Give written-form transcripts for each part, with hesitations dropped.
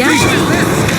Yeah. feast is this?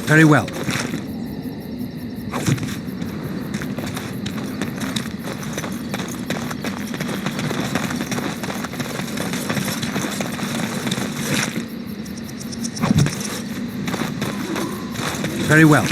Very well. Very well.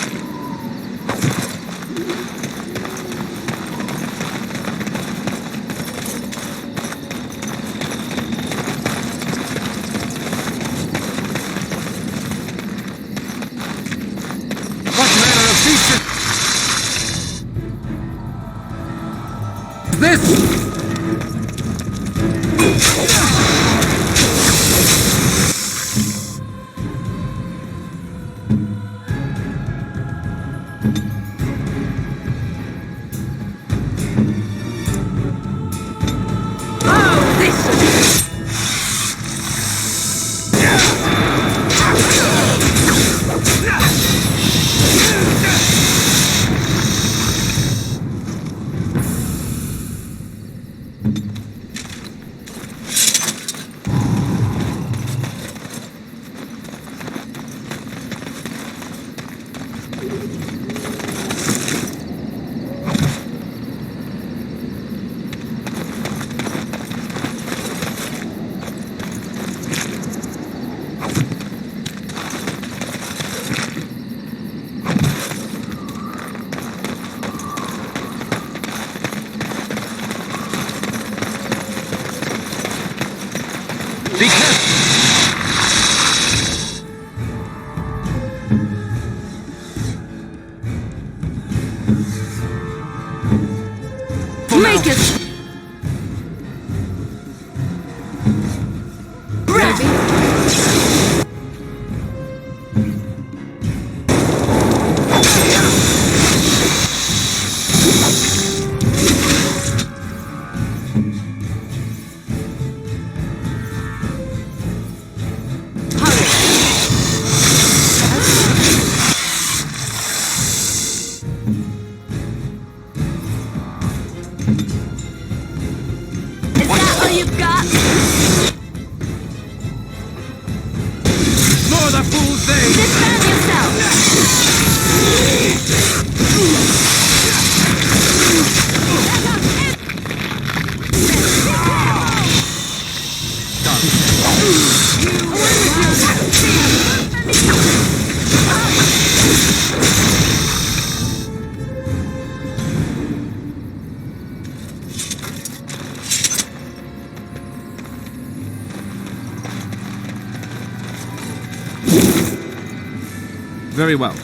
Very well.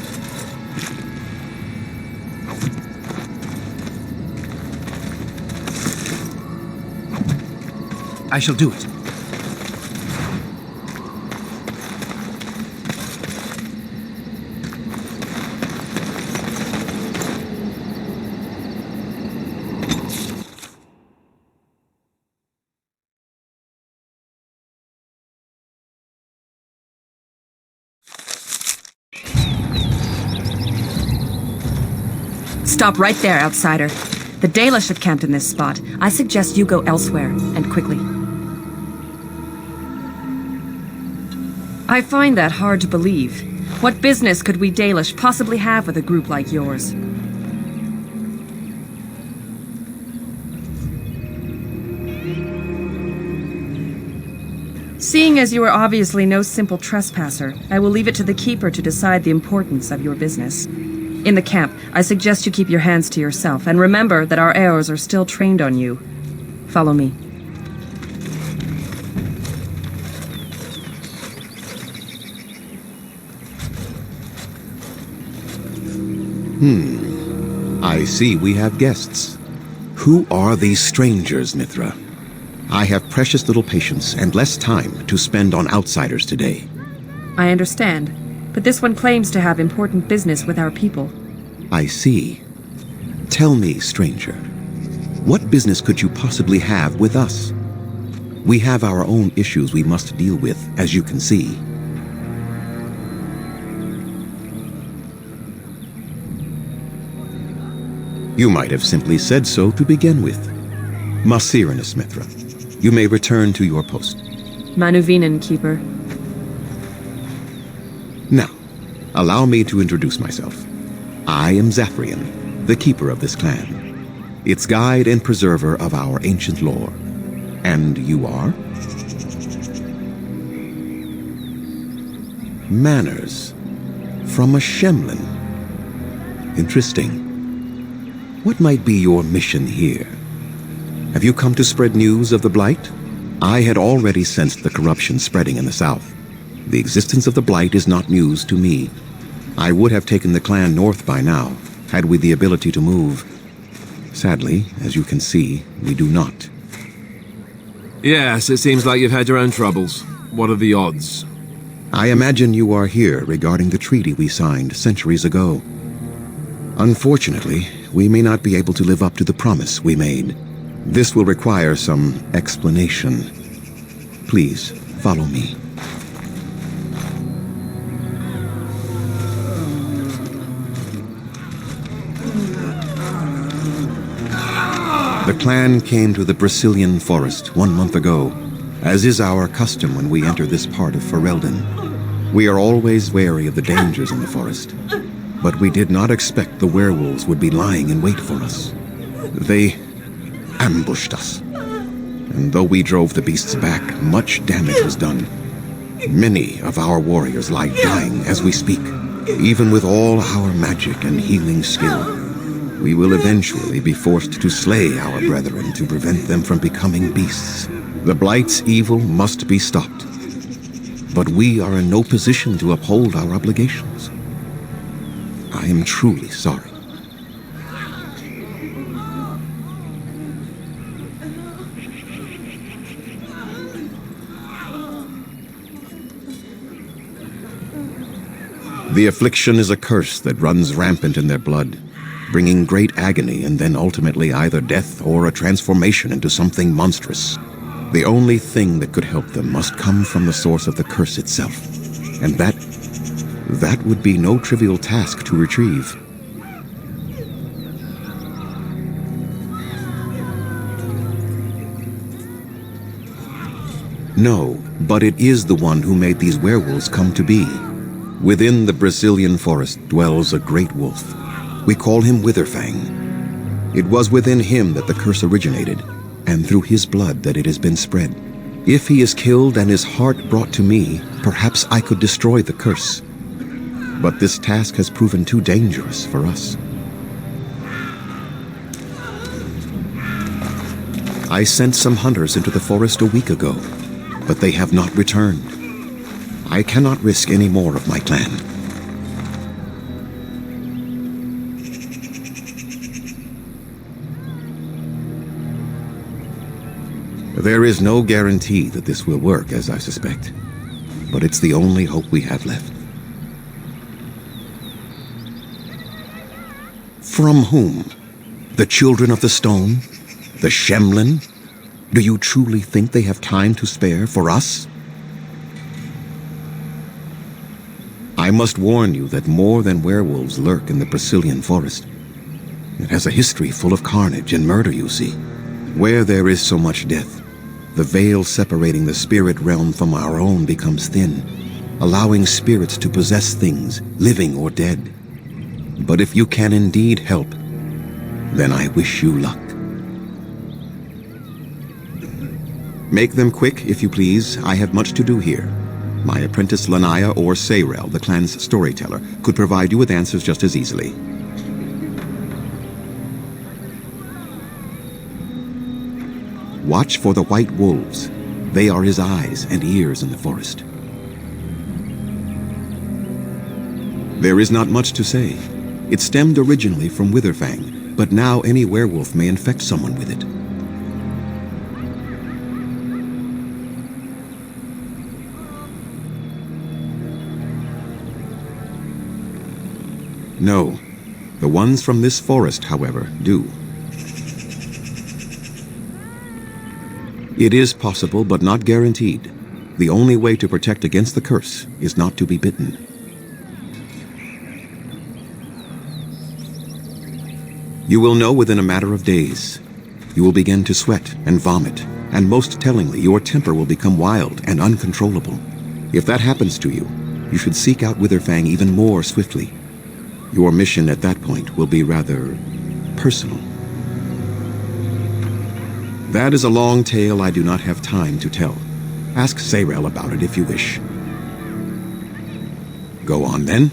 I shall do it. Stop right there, outsider. The Dalish have camped in this spot. I suggest you go elsewhere, and quickly. I find that hard to believe. What business could we Dalish possibly have with a group like yours? Seeing as you are obviously no simple trespasser, I will leave it to the Keeper to decide the importance of your business. In the camp, I suggest you keep your hands to yourself, and remember that our arrows are still trained on you. Follow me. I see we have guests. Who are these strangers, Mithra? I have precious little patience and less time to spend on outsiders today. I understand, but this one claims to have important business with our people. I see. Tell me, stranger, what business could you possibly have with us? We have our own issues we must deal with, as you can see. You might have simply said so to begin with. Masirinus, Mithra. You may return to your post. Manuvinen, Keeper. Now, allow me to introduce myself. I am Zafrian, the keeper of this clan, its guide and preserver of our ancient lore. And you are? Manners. From a Shemlin. Interesting. What might be your mission here? Have you come to spread news of the Blight? I had already sensed the corruption spreading in the south. The existence of the Blight is not news to me. I would have taken the clan north by now, had we the ability to move. Sadly, as you can see, we do not. Yes, it seems like you've had your own troubles. What are the odds? I imagine you are here regarding the treaty we signed centuries ago. Unfortunately, we may not be able to live up to the promise we made. This will require some explanation. Please, follow me. The clan came to the Brecilian Forest 1 month ago, as is our custom when we enter this part of Ferelden. We are always wary of the dangers in the forest, but we did not expect the werewolves would be lying in wait for us. They ambushed us, and though we drove the beasts back, much damage was done. Many of our warriors lie dying as we speak. Even with all our magic and healing skill, we will eventually be forced to slay our brethren to prevent them from becoming beasts. The Blight's evil must be stopped, but we are in no position to uphold our obligations. I am truly sorry. The affliction is a curse that runs rampant in their blood, bringing great agony and then ultimately either death or a transformation into something monstrous. The only thing that could help them must come from the source of the curse itself, and that would be no trivial task to retrieve. No, but it is the one who made these werewolves come to be. Within the Brecilian Forest dwells a great wolf. We call him Witherfang. It was within him that the curse originated, and through his blood that it has been spread. If he is killed and his heart brought to me, perhaps I could destroy the curse. But this task has proven too dangerous for us. I sent some hunters into the forest a week ago, but they have not returned. I cannot risk any more of my clan. There is no guarantee that this will work, as I suspect. But it's the only hope we have left. From whom? The Children of the Stone? The Shemlin? Do you truly think they have time to spare for us? I must warn you that more than werewolves lurk in the Brecilian Forest. It has a history full of carnage and murder, you see. Where there is so much death, the veil separating the spirit realm from our own becomes thin, allowing spirits to possess things, living or dead. But if you can indeed help, then I wish you luck. Make them quick, if you please. I have much to do here. My apprentice Lanaya or Sayrel, the clan's storyteller, could provide you with answers just as easily. Watch for the white wolves. They are his eyes and ears in the forest. There is not much to say. It stemmed originally from Witherfang, but now any werewolf may infect someone with it. No. The ones from this forest, however, do. It is possible, but not guaranteed. The only way to protect against the curse is not to be bitten. You will know within a matter of days. You will begin to sweat and vomit, and most tellingly, your temper will become wild and uncontrollable. If that happens to you, you should seek out Witherfang even more swiftly. Your mission at that point will be rather personal. That is a long tale I do not have time to tell. Ask Sayrel about it if you wish. Go on then.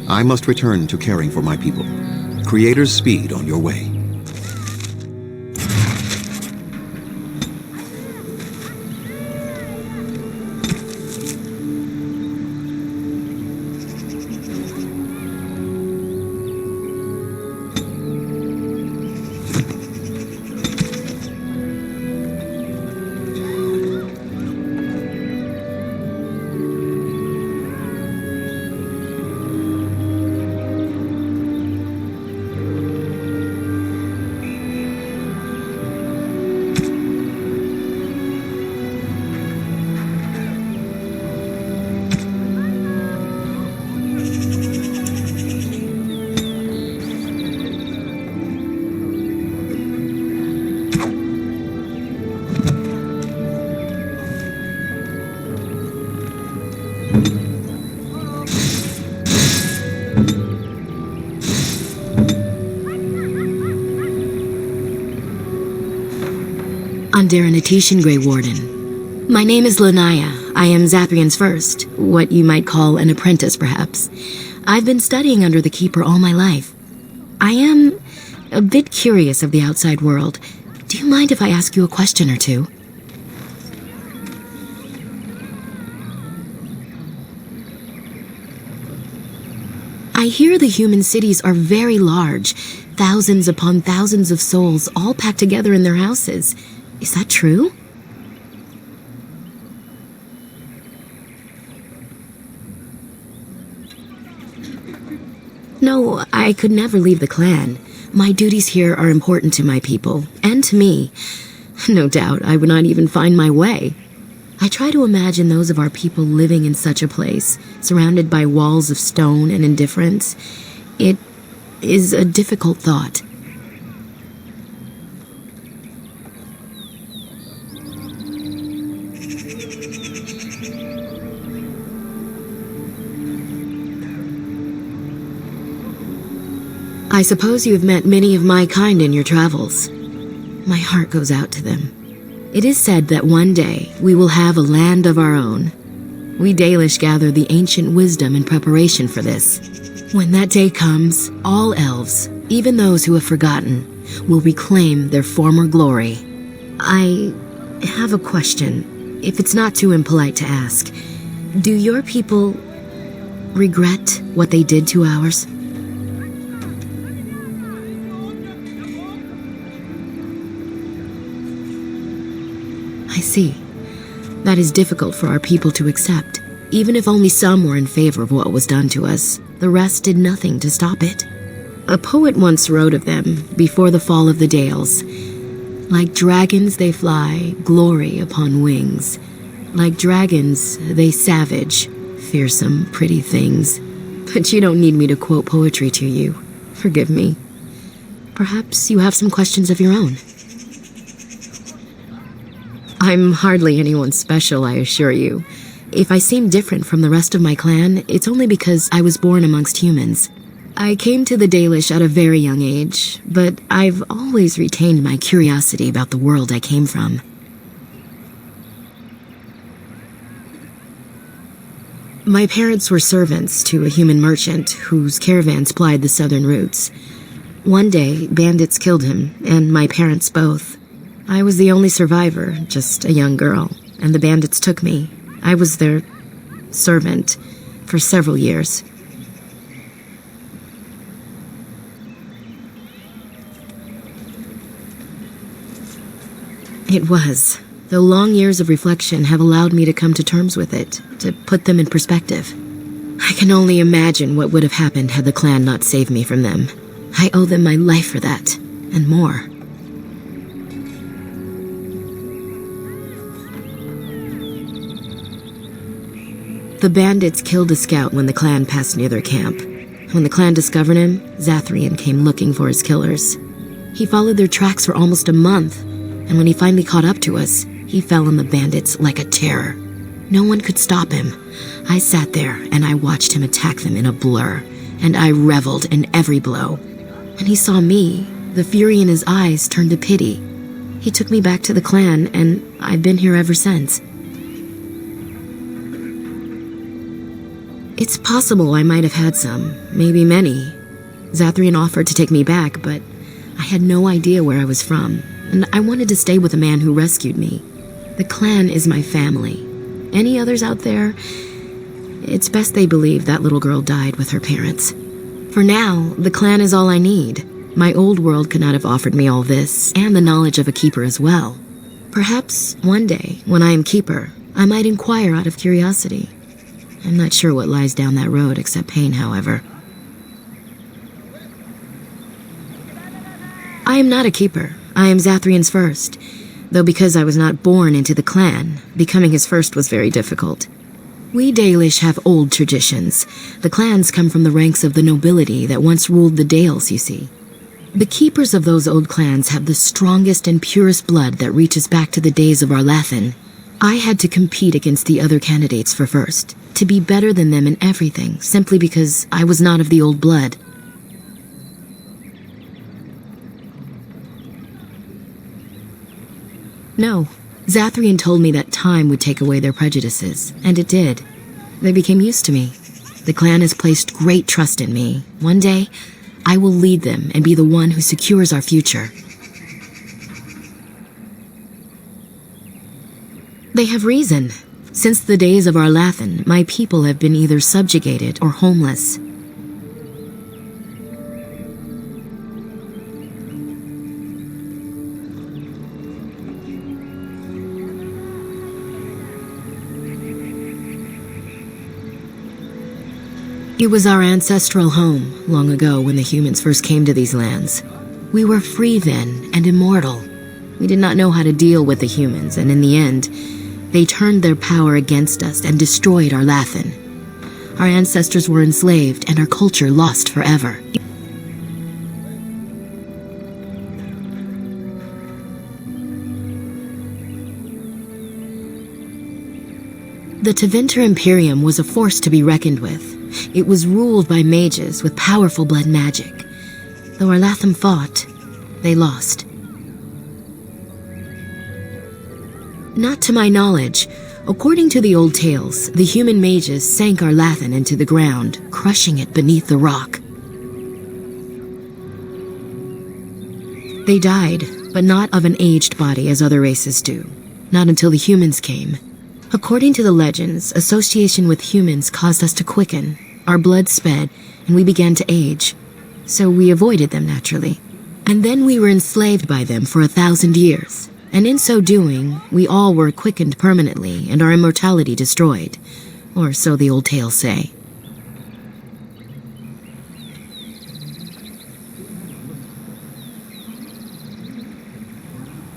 I must return to caring for my people. Creator's speed on your way. Grey Warden. My name is Lanaya. I am Zapian's first, what you might call an apprentice, perhaps. I've been studying under the Keeper all my life. I am a bit curious of the outside world. Do you mind if I ask you a question or two? I hear the human cities are very large, thousands upon thousands of souls all packed together in their houses. Is that true? No, I could never leave the clan. My duties here are important to my people, and to me. No doubt, I would not even find my way. I try to imagine those of our people living in such a place, surrounded by walls of stone and indifference. It is a difficult thought. I suppose you have met many of my kind in your travels. My heart goes out to them. It is said that one day we will have a land of our own. We Dalish gather the ancient wisdom in preparation for this. When that day comes, all elves, even those who have forgotten, will reclaim their former glory. I have a question, if it's not too impolite to ask. Do your people regret what they did to ours? see. That is difficult for our people to accept. Even if only some were in favor of what was done to us, the rest did nothing to stop it. A poet once wrote of them, before the fall of the Dales. Like dragons they fly, glory upon wings. Like dragons, they savage, fearsome, pretty things. But you don't need me to quote poetry to you. Forgive me. Perhaps you have some questions of your own. I'm hardly anyone special, I assure you. If I seem different from the rest of my clan, it's only because I was born amongst humans. I came to the Dalish at a very young age, but I've always retained my curiosity about the world I came from. My parents were servants to a human merchant whose caravans plied the southern routes. One day, bandits killed him, and my parents both. I was the only survivor, just a young girl, and the bandits took me. I was their servant for several years. It was, though long years of reflection have allowed me to come to terms with it, to put them in perspective. I can only imagine what would have happened had the clan not saved me from them. I owe them my life for that, and more. The bandits killed a scout when the clan passed near their camp. When the clan discovered him, Zathrian came looking for his killers. He followed their tracks for almost a month, and when he finally caught up to us, he fell on the bandits like a terror. No one could stop him. I sat there and I watched him attack them in a blur, and I reveled in every blow. When he saw me, the fury in his eyes turned to pity. He took me back to the clan, and I've been here ever since. It's possible I might have had some, maybe many. Zathrian offered to take me back, but I had no idea where I was from, and I wanted to stay with the man who rescued me. The clan is my family. Any others out there? It's best they believe that little girl died with her parents. For now, the clan is all I need. My old world could not have offered me all this, and the knowledge of a keeper as well. Perhaps one day, when I am keeper, I might inquire out of curiosity. I'm not sure what lies down that road except pain, however. I am not a keeper. I am Zathrian's first. Though because I was not born into the clan, becoming his first was very difficult. We Dalish have old traditions. The clans come from the ranks of the nobility that once ruled the Dales, you see. The keepers of those old clans have the strongest and purest blood that reaches back to the days of Arlathan. I had to compete against the other candidates for first, to be better than them in everything, simply because I was not of the old blood. No, Zathrian told me that time would take away their prejudices, and it did. They became used to me. The clan has placed great trust in me. One day, I will lead them and be the one who secures our future. They have reason. Since the days of Arlathan, my people have been either subjugated or homeless. It was our ancestral home, long ago when the humans first came to these lands. We were free then, and immortal. We did not know how to deal with the humans, and in the end, they turned their power against us and destroyed Arlathan. Our ancestors were enslaved, and our culture lost forever. The Tevinter Imperium was a force to be reckoned with. It was ruled by mages with powerful blood magic. Though Arlathan fought, they lost. Not to my knowledge. According to the old tales, the human mages sank Arlathan into the ground, crushing it beneath the rock. They died, but not of an aged body as other races do. Not until the humans came. According to the legends, association with humans caused us to quicken. Our blood sped, and we began to age. So we avoided them naturally. And then we were enslaved by them for 1,000 years. and in so doing, we all were quickened permanently and our immortality destroyed. Or so the old tales say.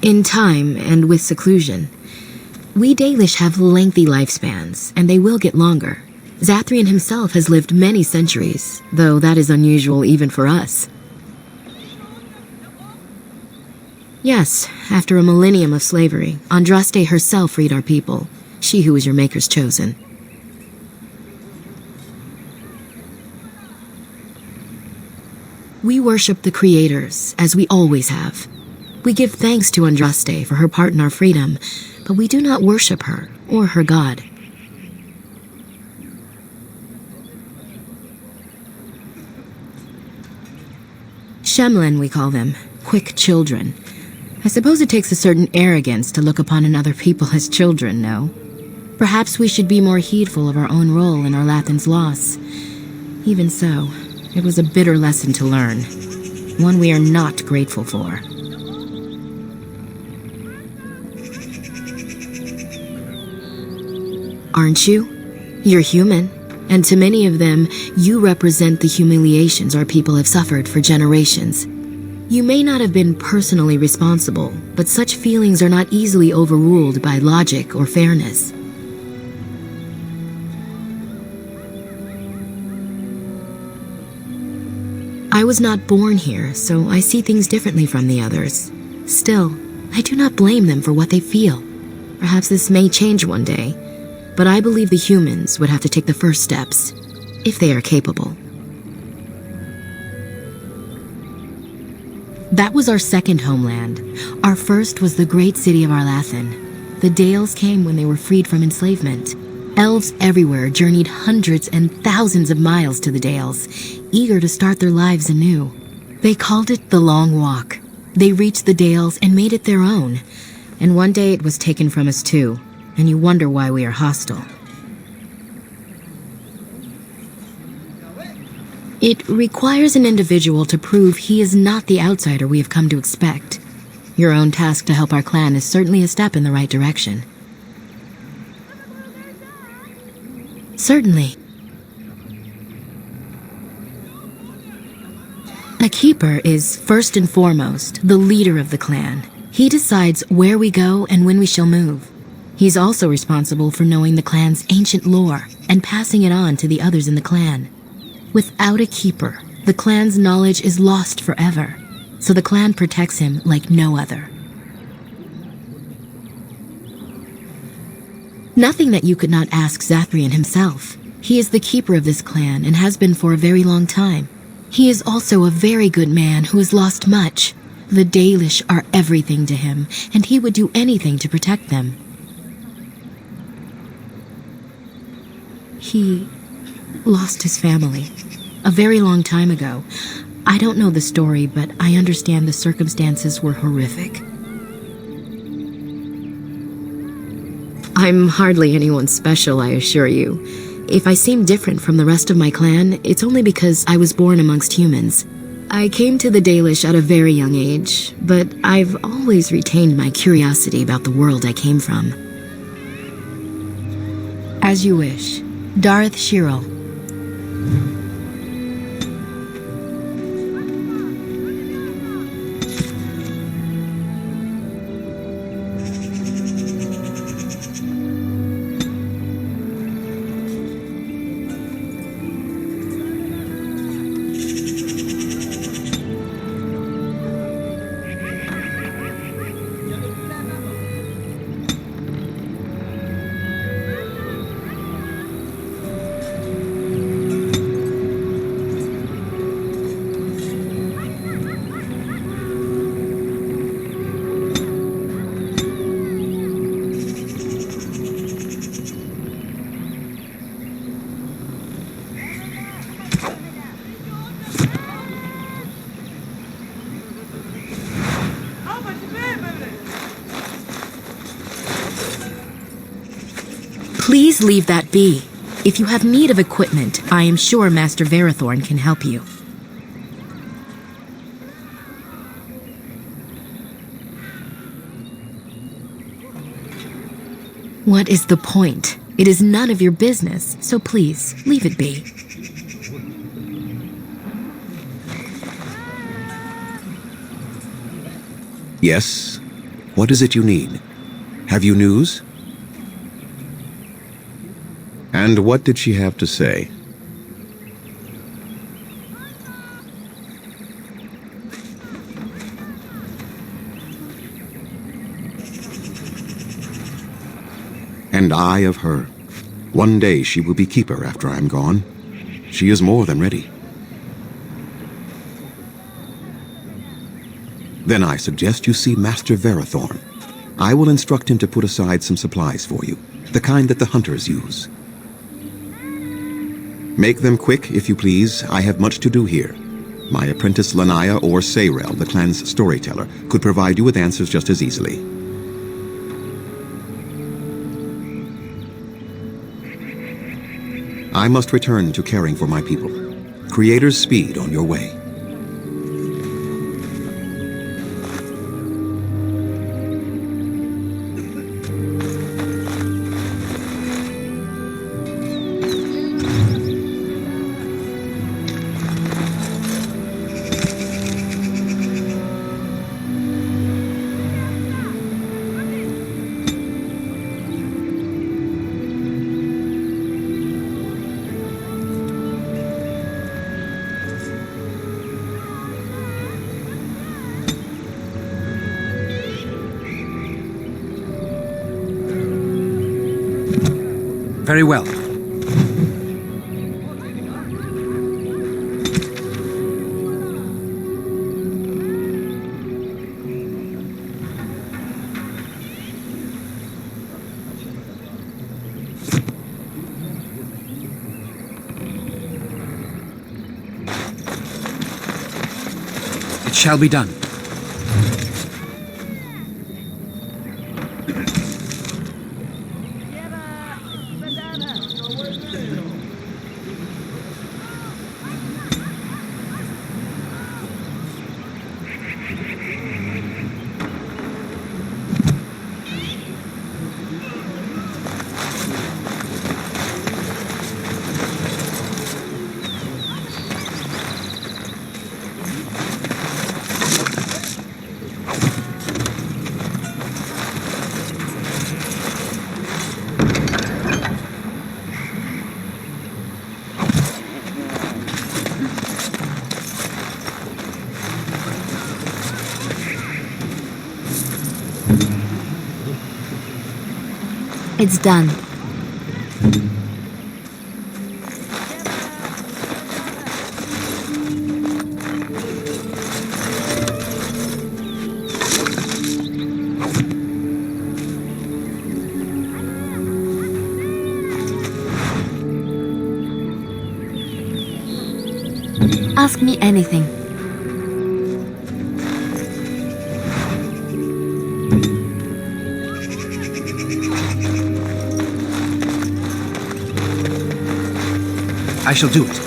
In time, and with seclusion, we Dalish have lengthy lifespans, and they will get longer. Zathrian himself has lived many centuries, though that is unusual even for us. Yes, after a millennium of slavery, Andraste herself freed our people, she who was your maker's chosen. We worship the creators, as we always have. We give thanks to Andraste for her part in our freedom, but we do not worship her or her god. Shemlen, we call them, quick children. I suppose it takes a certain arrogance to look upon another people as children, no? Perhaps we should be more heedful of our own role in Orlathan's loss. Even so, it was a bitter lesson to learn, one we are not grateful for. Aren't you? You're human, and to many of them, you represent the humiliations our people have suffered for generations. You may not have been personally responsible, but such feelings are not easily overruled by logic or fairness. I was not born here, so I see things differently from the others. Still, I do not blame them for what they feel. Perhaps this may change one day, but I believe the humans would have to take the first steps, if they are capable. That was our second homeland. Our first was the great city of Orlathan. The Dales came when they were freed from enslavement. Elves everywhere journeyed hundreds and thousands of miles to the Dales, eager to start their lives anew. They called it the Long Walk. They reached the Dales and made it their own. And one day it was taken from us too, and you wonder why we are hostile. It requires an individual to prove he is not the outsider we have come to expect. Your own task to help our clan is certainly a step in the right direction. Certainly. A keeper is, first and foremost, the leader of the clan. He decides where we go and when we shall move. He's also responsible for knowing the clan's ancient lore and passing it on to the others in the clan. Without a keeper, the clan's knowledge is lost forever, so the clan protects him like no other. Nothing that you could not ask Zathrian himself. He is the keeper of this clan and has been for a very long time. He is also a very good man who has lost much. The Dalish are everything to him, and he would do anything to protect them. He lost his family a very long time ago. I don't know the story, but I understand the circumstances were horrific. I'm hardly anyone special, I assure you. If I seem different from the rest of my clan, it's only because I was born amongst humans. I came to the Dalish at a very young age, but I've always retained my curiosity about the world I came from. As you wish. Darth Shirel. Please leave that be. If you have need of equipment, I am sure Master Verathorn can help you. What is the point? It is none of your business, so please, leave it be. Yes? What is it you need? Have you news? And what did she have to say? And I of her. One day she will be keeper after I'm gone. She is more than ready. Then I suggest you see Master Verathorn. I will instruct him to put aside some supplies for you, the kind that the hunters use. Make them quick, if you please. I have much to do here. My apprentice Lanaya or Sayrel, the clan's storyteller, could provide you with answers just as easily. I must return to caring for my people. Creator's speed on your way. Very well. It shall be done. It's done. Ask me anything. I shall do it.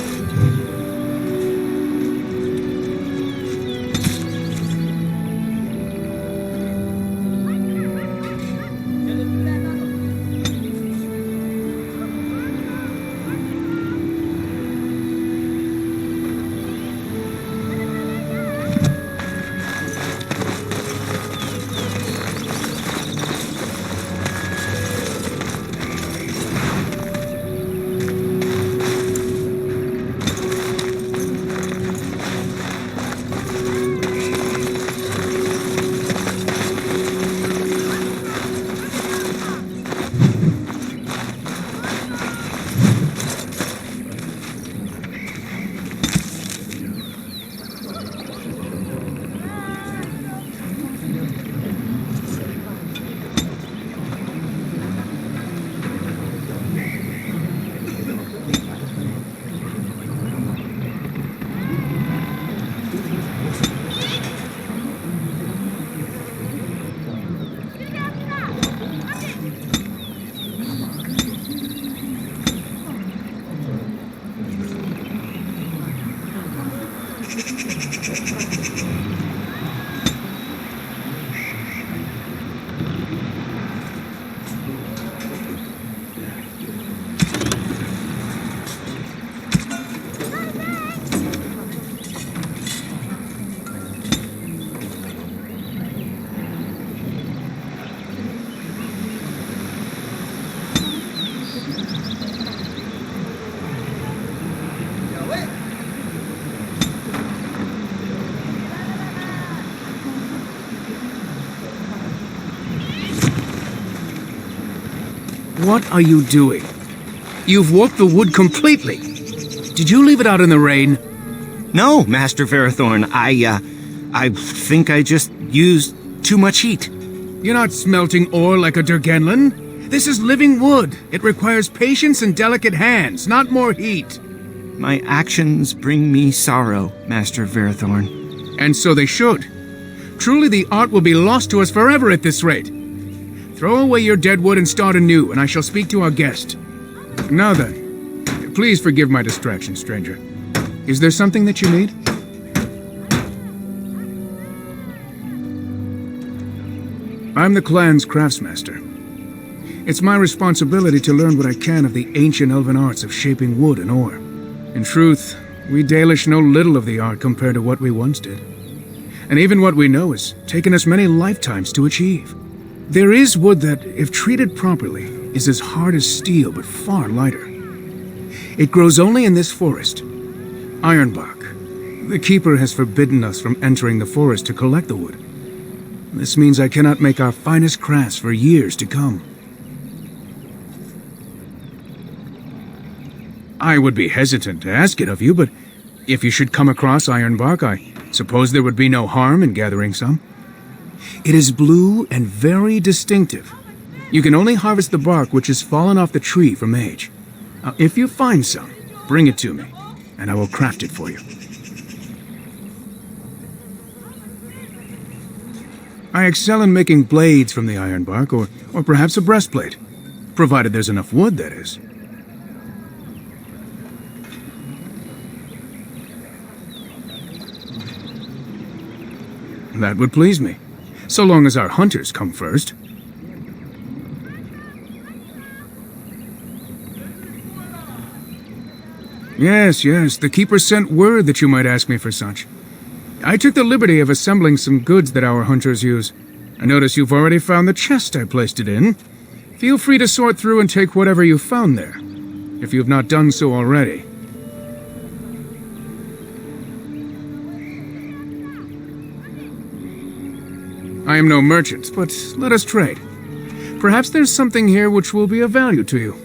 What are you doing? You've warped the wood completely. Did you leave it out in the rain? No, Master Verathorn. I think I just used too much heat. You're not smelting ore like a Durgenlin. This is living wood. It requires patience and delicate hands, not more heat. My actions bring me sorrow, Master Verathorn. And so they should. Truly the art will be lost to us forever at this rate. Throw away your dead wood and start anew, and I shall speak to our guest. Now then, please forgive my distraction, stranger. Is there something that you need? I'm the clan's craftsmaster. It's my responsibility to learn what I can of the ancient elven arts of shaping wood and ore. In truth, we Dalish know little of the art compared to what we once did. And even what we know has taken us many lifetimes to achieve. There is wood that, if treated properly, is as hard as steel but far lighter. It grows only in this forest, Ironbark. The Keeper has forbidden us from entering the forest to collect the wood. This means I cannot make our finest crafts for years to come. I would be hesitant to ask it of you, but if you should come across Ironbark, I suppose there would be no harm in gathering some. It is blue and very distinctive. You can only harvest the bark which has fallen off the tree from age. If you find some, bring it to me, and I will craft it for you. I excel in making blades from the ironbark, or perhaps a breastplate, provided there's enough wood, that is. That would please me, so long as our hunters come first. Yes, the Keeper sent word that you might ask me for such. I took the liberty of assembling some goods that our hunters use. I notice you've already found the chest I placed it in. Feel free to sort through and take whatever you found there, if you have not done so already. I am no merchant, but let us trade. Perhaps there's something here which will be of value to you.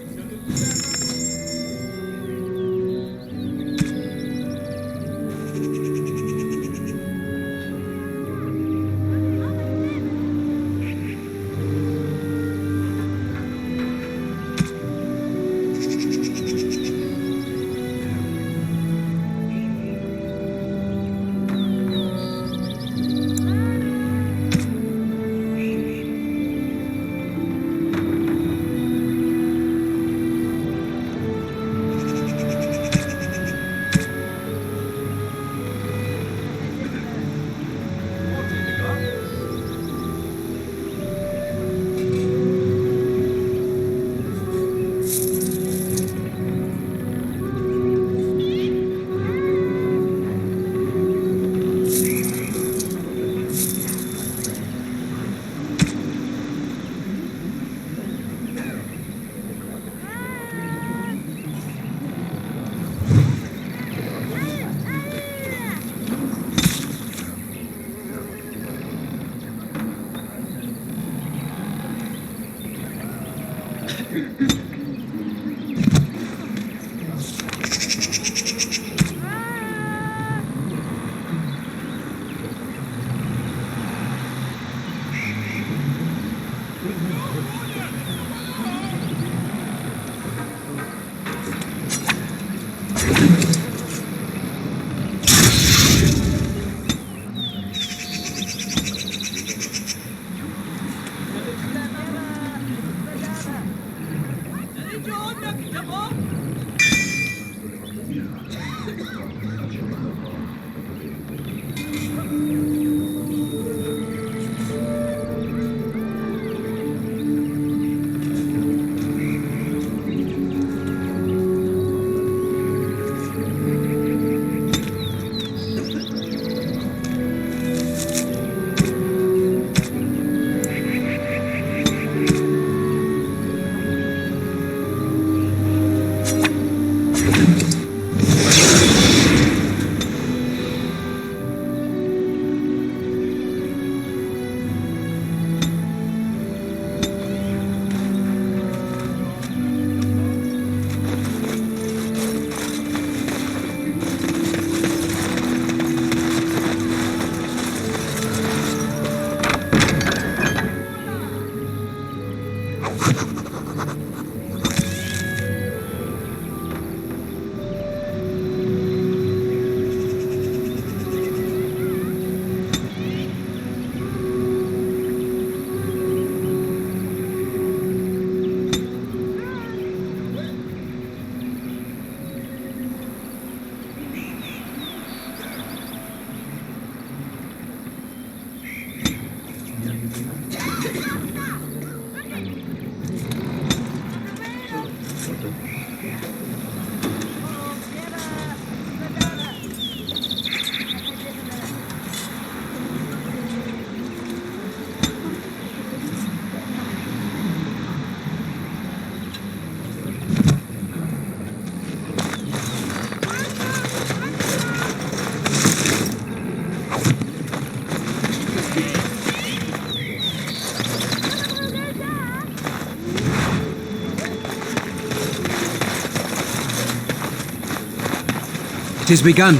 It is begun.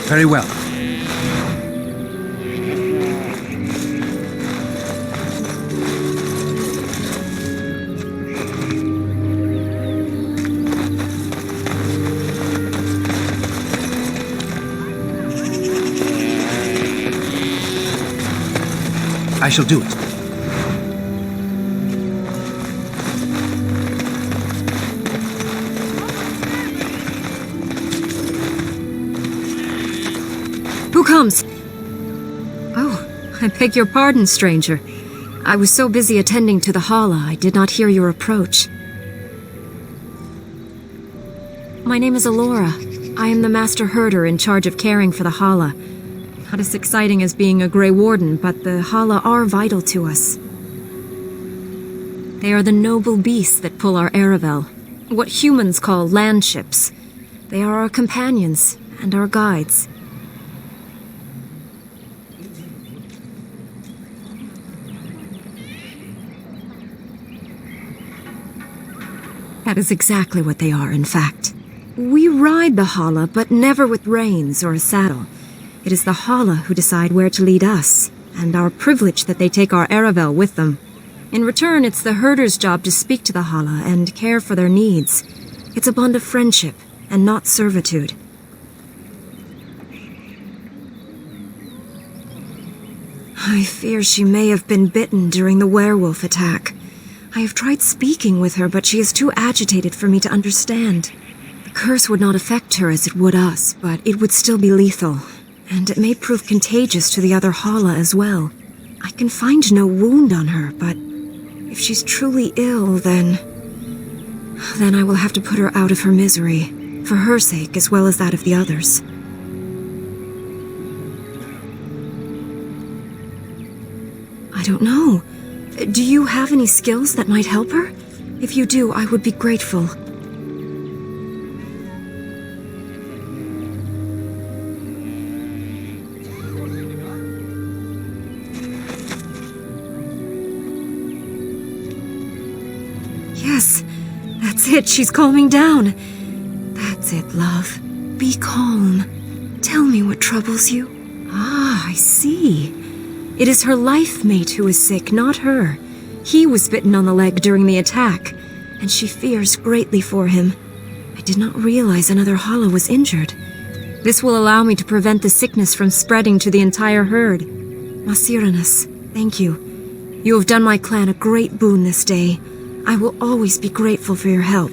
Very well. I shall do it. Who comes? Oh, I beg your pardon, stranger. I was so busy attending to the Hala, I did not hear your approach. My name is Alora. I am the Master Herder in charge of caring for the Hala. Not as exciting as being a Grey Warden, but the Hala are vital to us. They are the noble beasts that pull our Aravel, what humans call landships. They are our companions and our guides. That is exactly what they are, in fact. We ride the Hala, but never with reins or a saddle. It is the Hala who decide where to lead us, and our privilege that they take our Aravel with them. In return, it's the herder's job to speak to the Hala and care for their needs. It's a bond of friendship, and not servitude. I fear she may have been bitten during the werewolf attack. I have tried speaking with her, but she is too agitated for me to understand. The curse would not affect her as it would us, but it would still be lethal, and it may prove contagious to the other Hala as well. I can find no wound on her, but if she's truly ill, then I will have to put her out of her misery, for her sake as well as that of the others. I don't know. Do you have any skills that might help her? If you do, I would be grateful. Yes, that's it. She's calming down. That's it, love. Be calm. Tell me what troubles you. Ah, I see. It is her life mate who is sick, not her. He was bitten on the leg during the attack, and she fears greatly for him. I did not realize another Hala was injured. This will allow me to prevent the sickness from spreading to the entire herd. Masiranus, thank you. You have done my clan a great boon this day. I will always be grateful for your help.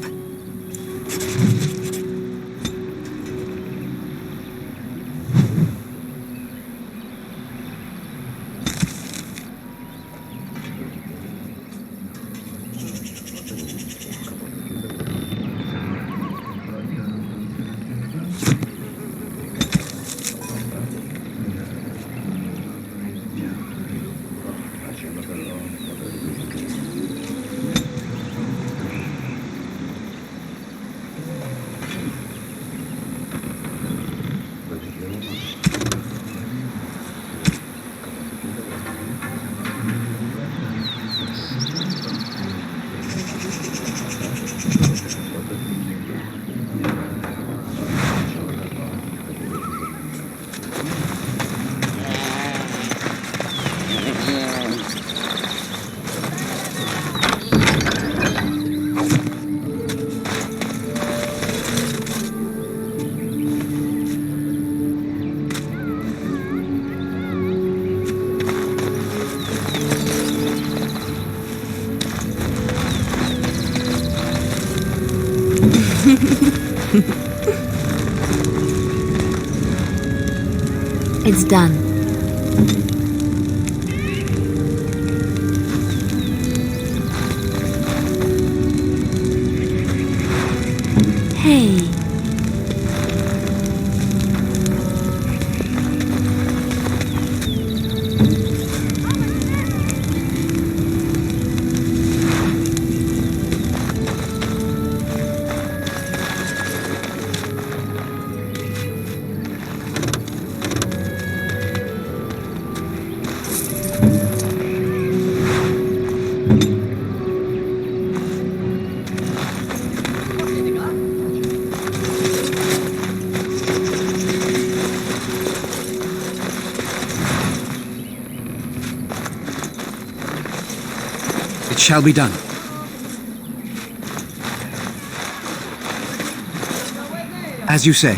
It's done. Hey. It shall be done. As you say.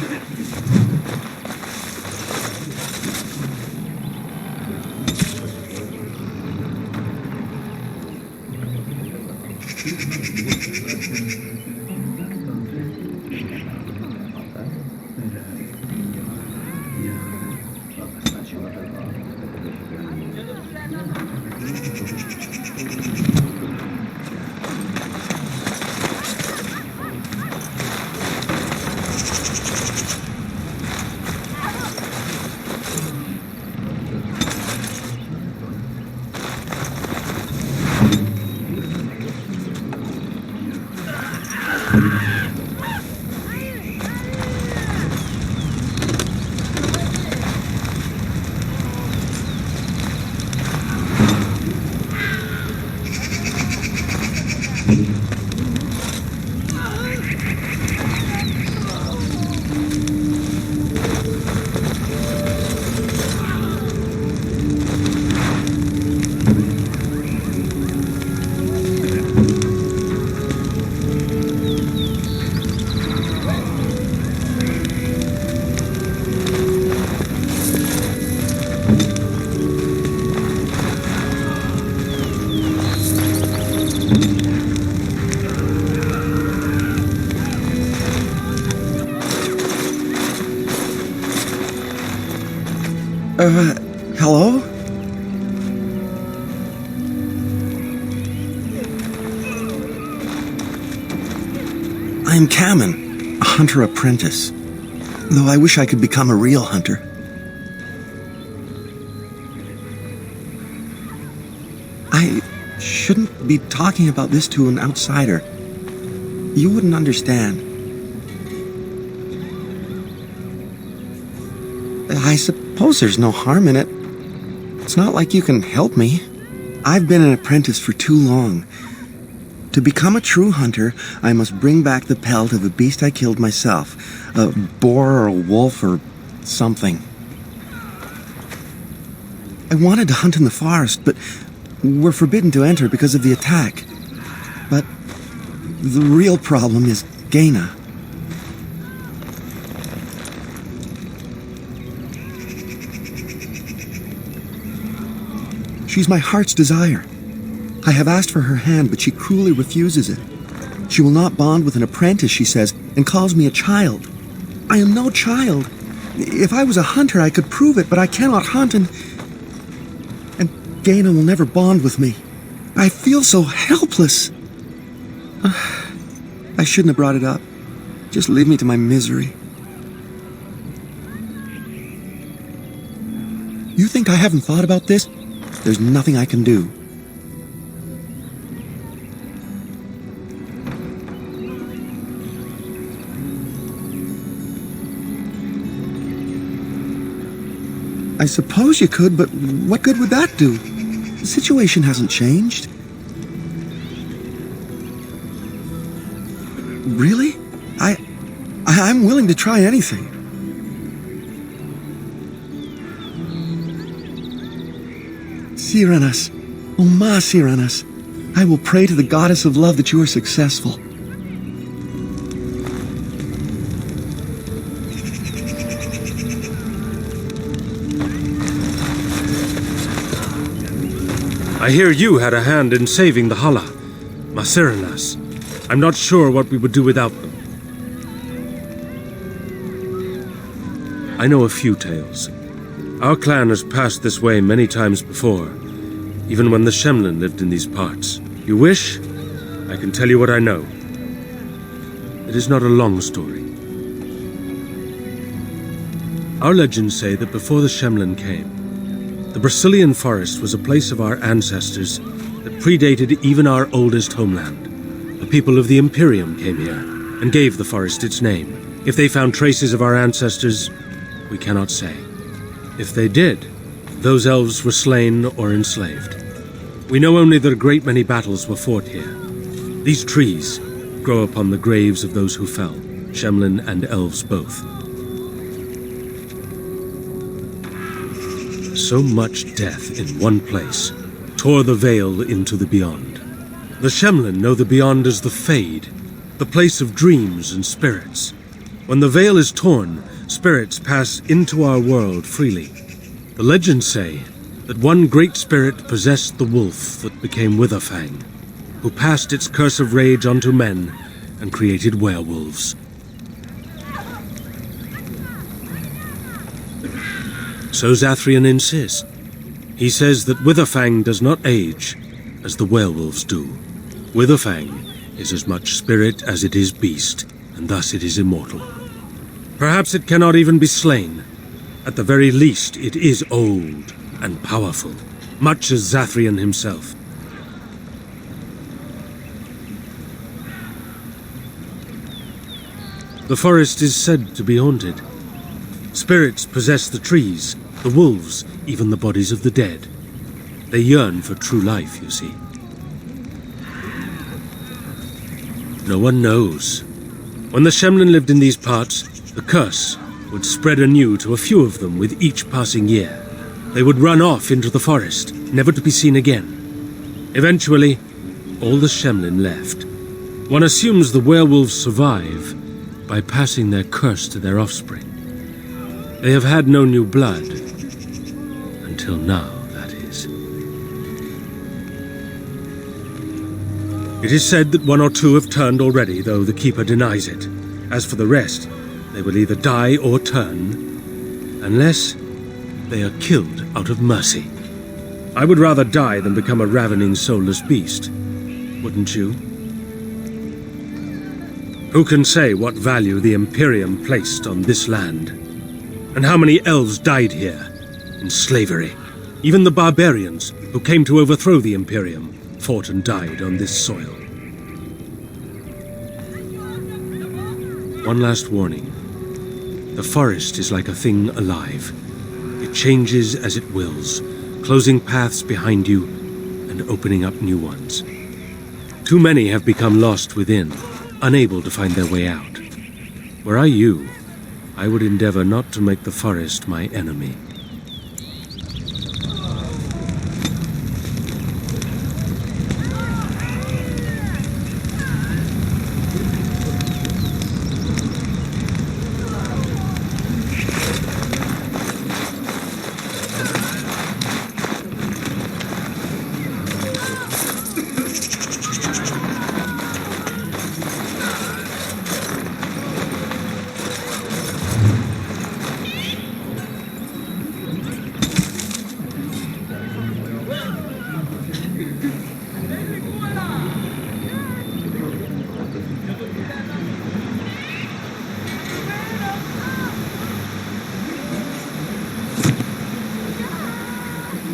Hello? I'm Kamen, a hunter apprentice. Though I wish I could become a real hunter. I shouldn't be talking about this to an outsider. You wouldn't understand. I suppose there's no harm in it. It's not like you can help me. I've been an apprentice for too long. To become a true hunter, I must bring back the pelt of a beast I killed myself. A boar or a wolf or something. I wanted to hunt in the forest, but we're forbidden to enter because of the attack. But the real problem is Gaina. She's my heart's desire. I have asked for her hand, but she cruelly refuses it. She will not bond with an apprentice, she says, and calls me a child. I am no child. If I was a hunter, I could prove it, but I cannot hunt, and Gaina will never bond with me. I feel so helpless. I shouldn't have brought it up. Just leave me to my misery. You think I haven't thought about this? There's nothing I can do. I suppose you could, but what good would that do? The situation hasn't changed. Really? I'm willing to try anything. Cyranas, oh ma Cyranas, I will pray to the goddess of love that you are successful. I hear you had a hand in saving the Hala, Maceranas. I'm not sure what we would do without them. I know a few tales. Our clan has passed this way many times before, even when the Shemlin lived in these parts. You wish? I can tell you what I know. It is not a long story. Our legends say that before the Shemlin came, the Brecilian Forest was a place of our ancestors that predated even our oldest homeland. The people of the Imperium came here and gave the forest its name. If they found traces of our ancestors, we cannot say. If they did, those elves were slain or enslaved. We know only that a great many battles were fought here. These trees grow upon the graves of those who fell, Shemlin and elves both. So much death in one place tore the veil into the beyond. The Shemlin know the beyond as the Fade, the place of dreams and spirits. When the veil is torn, spirits pass into our world freely. The legends say that one great spirit possessed the wolf that became Witherfang, who passed its curse of rage onto men and created werewolves. So Zathrian insists. He says that Witherfang does not age as the werewolves do. Witherfang is as much spirit as it is beast, and thus it is immortal. Perhaps it cannot even be slain. At the very least, it is old and powerful, much as Zathrian himself. The forest is said to be haunted. Spirits possess the trees, the wolves, even the bodies of the dead. They yearn for true life, you see. No one knows. When the Shemlin lived in these parts, the curse would spread anew to a few of them with each passing year. They would run off into the forest, never to be seen again. Eventually, all the Shemlin left. One assumes the werewolves survive by passing their curse to their offspring. They have had no new blood. Until now, that is. It is said that one or two have turned already, though the Keeper denies it. As for the rest, they will either die or turn, unless they are killed out of mercy. I would rather die than become a ravening, soulless beast. Wouldn't you? Who can say what value the Imperium placed on this land? And how many elves died here, in slavery? Even the barbarians, who came to overthrow the Imperium, fought and died on this soil. One last warning. The forest is like a thing alive. It changes as it wills, closing paths behind you and opening up new ones. Too many have become lost within, unable to find their way out. Were I you, I would endeavor not to make the forest my enemy.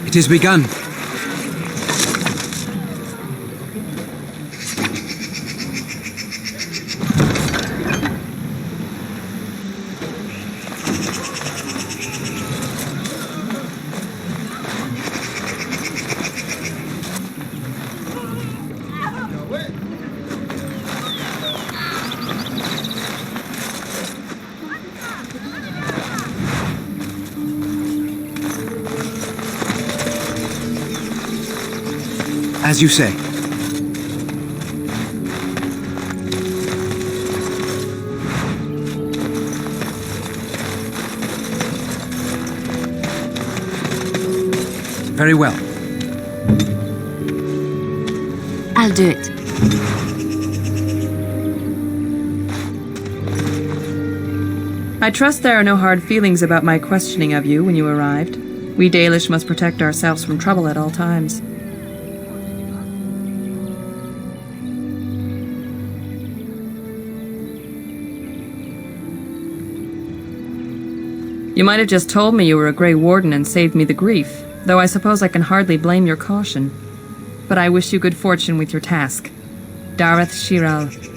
It is begun. As you say. Very well. I'll do it. I trust there are no hard feelings about my questioning of you when you arrived. We Dalish must protect ourselves from trouble at all times. You might have just told me you were a Grey Warden and saved me the grief, though I suppose I can hardly blame your caution. But I wish you good fortune with your task. Dareth Shiral.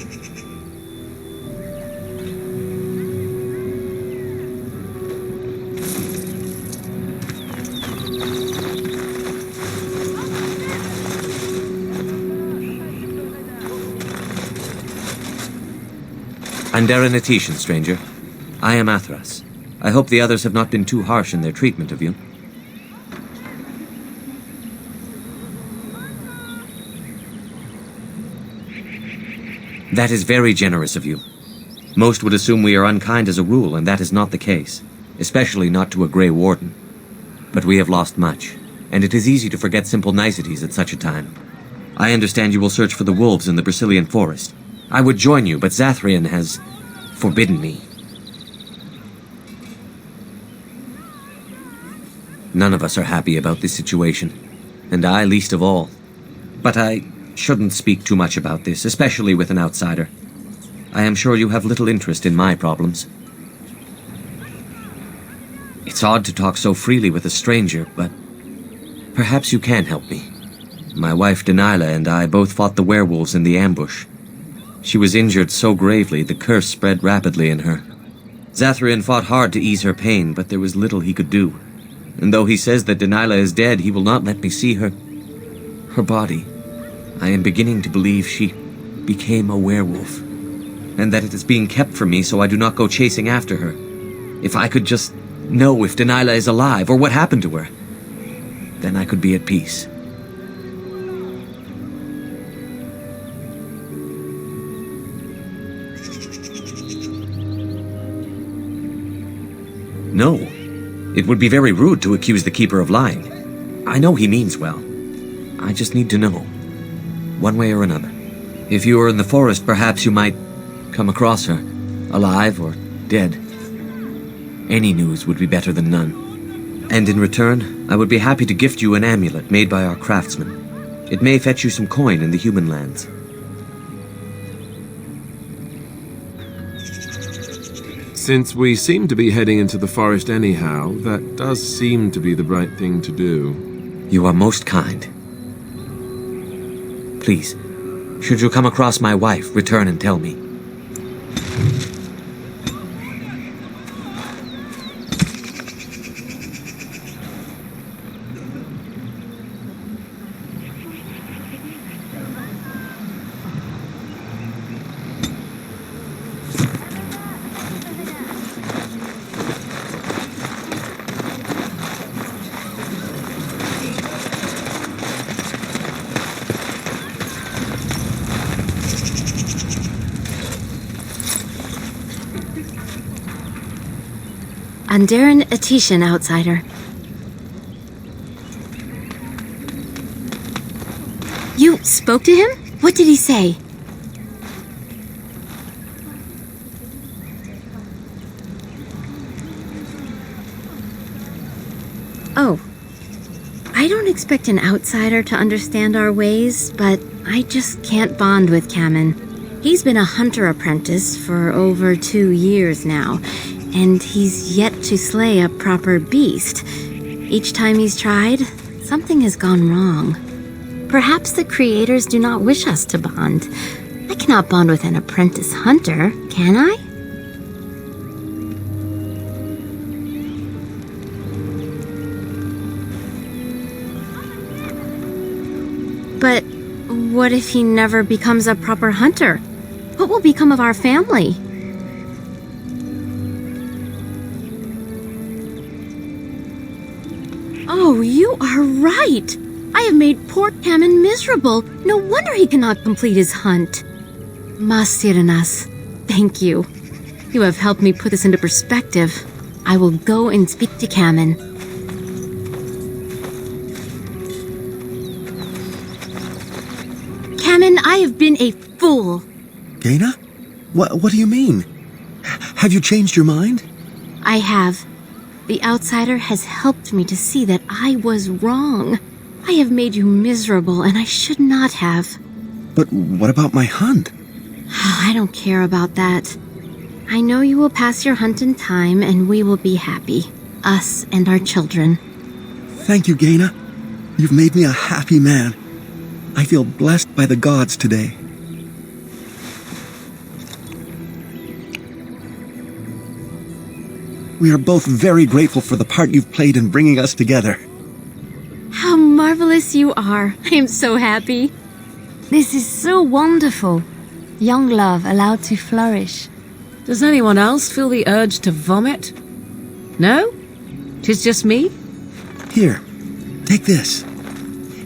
I'm Darren Atishan, stranger. I am Athras. I hope the others have not been too harsh in their treatment of you. That is very generous of you. Most would assume we are unkind as a rule, and that is not the case, especially not to a Grey Warden. But we have lost much, and it is easy to forget simple niceties at such a time. I understand you will search for the wolves in the Brecilian Forest. I would join you, but Zathrian has forbidden me. None of us are happy about this situation, and I least of all. But I shouldn't speak too much about this, especially with an outsider. I am sure you have little interest in my problems. It's odd to talk so freely with a stranger, but perhaps you can help me. My wife Danilah and I both fought the werewolves in the ambush. She was injured so gravely, the curse spread rapidly in her. Zathrian fought hard to ease her pain, but there was little he could do. And though he says that Danilah is dead, he will not let me see her body. I am beginning to believe she became a werewolf, and that it is being kept from me so I do not go chasing after her. If I could just know if Danilah is alive, or what happened to her, then I could be at peace. No, it would be very rude to accuse the Keeper of lying. I know he means well. I just need to know, one way or another. If you are in the forest, perhaps you might come across her, alive or dead. Any news would be better than none. And in return, I would be happy to gift you an amulet made by our craftsman. It may fetch you some coin in the human lands. Since we seem to be heading into the forest anyhow, that does seem to be the right thing to do. You are most kind. Please, should you come across my wife, return and tell me. I'm Darren Atishan, outsider. You spoke to him? What did he say? Oh. I don't expect an outsider to understand our ways, but I just can't bond with Kamen. He's been a hunter apprentice for over 2 years now, and he's yet to slay a proper beast. Each time he's tried, something has gone wrong. Perhaps the creators do not wish us to bond. I cannot bond with an apprentice hunter, can I? But what if he never becomes a proper hunter? What will become of our family? Oh, you are right! I have made poor Kamen miserable. No wonder he cannot complete his hunt. Masiranas, thank you. You have helped me put this into perspective. I will go and speak to Kamen. Kamen, I have been a fool. Gaina? What do you mean? Have you changed your mind? I have. The outsider has helped me to see that I was wrong. I have made you miserable, and I should not have. But what about my hunt? I don't care about that. I know you will pass your hunt in time, and we will be happy. Us and our children. Thank you, Gaina. You've made me a happy man. I feel blessed by the gods today. We are both very grateful for the part you've played in bringing us together. How marvelous you are. I am so happy. This is so wonderful. Young love allowed to flourish. Does anyone else feel the urge to vomit? No? 'Tis just me? Here, take this.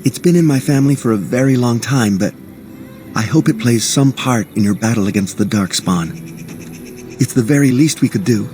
It's been in my family for a very long time, but I hope it plays some part in your battle against the Darkspawn. It's the very least we could do.